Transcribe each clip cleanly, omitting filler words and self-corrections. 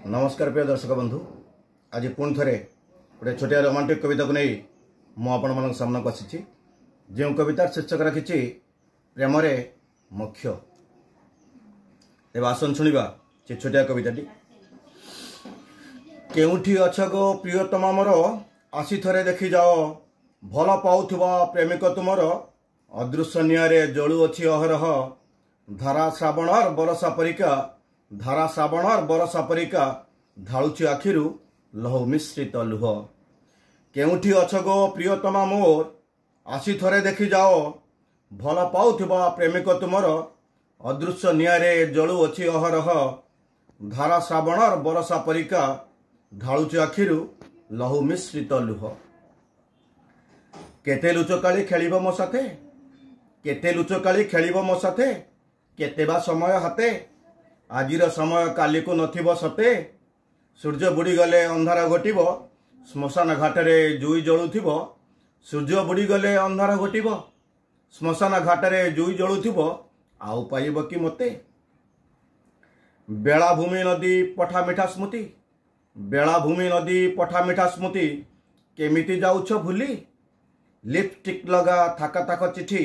नमस्कार प्रिय दर्शक बंधु। आज पुणी थे गोटे छोटिया रोमांटिक कविता को नहीं मुझे सामना को आसी जो कवितार शीर्षक रखी प्रेम मुख्य। तेज आसन शुणा से छोटिया कविताटी। केउठी अछ गो प्रियतमा मोर आसी थरे देखी जाओ भल पाउथुबा प्रेमिक तुमर अदृश्य निआरे जलुअछि अहरह धारा श्रावणर बरसा परिका धारा श्रावणर बरसा परिका ढालुछि आखिरु लहु मिश्रित लुह। केउठी अछ गो प्रियतमा मोर आसी थरे देखी जाओ भल पाउथुबा प्रेमिक तुमर अदृश्य निआरे जलुअछि अहरह धारा श्रावणर बरसा परिका ढालुछि आखिरु लहु मिश्रित लुह। केते लुचकाली खेलिबो मो साथे केते लुचकाली खेलिबो मो साथे केते बा समय हाते आजिर समय काली को नथिबो सते सूर्य बुड़ी गले अंधार घटिबो श्मशान घाटरे जुई जळुथिबो सूर्य बुड़ी गले अंधार घटिबो श्मशान घाटरे जुई जळुथिबो आउ पाइबो कि मते। बेलाभूमि नदी पठा मिठा स्मृति बेलाभूमि नदी पठा मिठा स्मृति केमिति जाउछ भूली लिपस्टिक लगा थाका थाक चिठी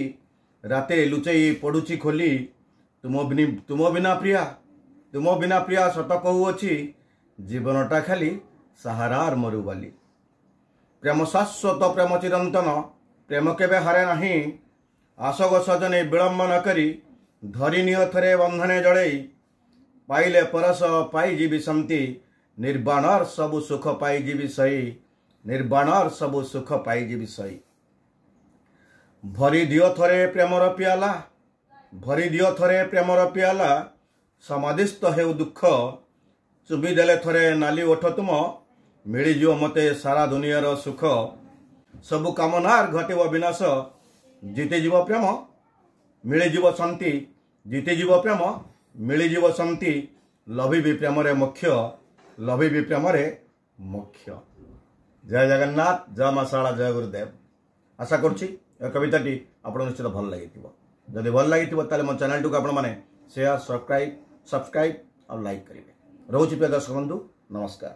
राते लुचई पड़ुची खोली तुम बिना प्रिया सत कहूअछि जीवनटा खाली सहारार मरुबाली। प्रेम शाश्वत प्रेम चिरंतन प्रेम केबे हारे नाही आशग सजने विलंब न करी धरी निय थरे बंधने जड़ई पाइले परस पाई जीवी शांति निर्वाणर सबु सुख पाई जीवी सही निर्वाणर सबु सुख पाई जीवी सही। भरी दियो थरे प्रेमर पियाला भरी दियो थरे प्रेमर पियाला समाधिस्थ हेउ दुख चुबी देले थरे नाली ओठ तुम मिलिजिव मते सारा दुनियार सुख सबु कामनार घटिव विनाश जीतिजीव प्रेम मिलिजिव शांति जीतिजीव प्रेम मिलिजिव शांति लभिबी प्रेम मुख्य लभिबी प्रेम मुख्य। जय जगन्नाथ जय मां शारदा जय गुरुदेव। आशा करुच्ची कविताटी आपको निश्चित भल लगी जदि भल लगी मो चैनल को आपण मैंने शेयर सब्सक्राइब और लाइक करेंगे। रोची प्रिय दर्शक बंधु नमस्कार।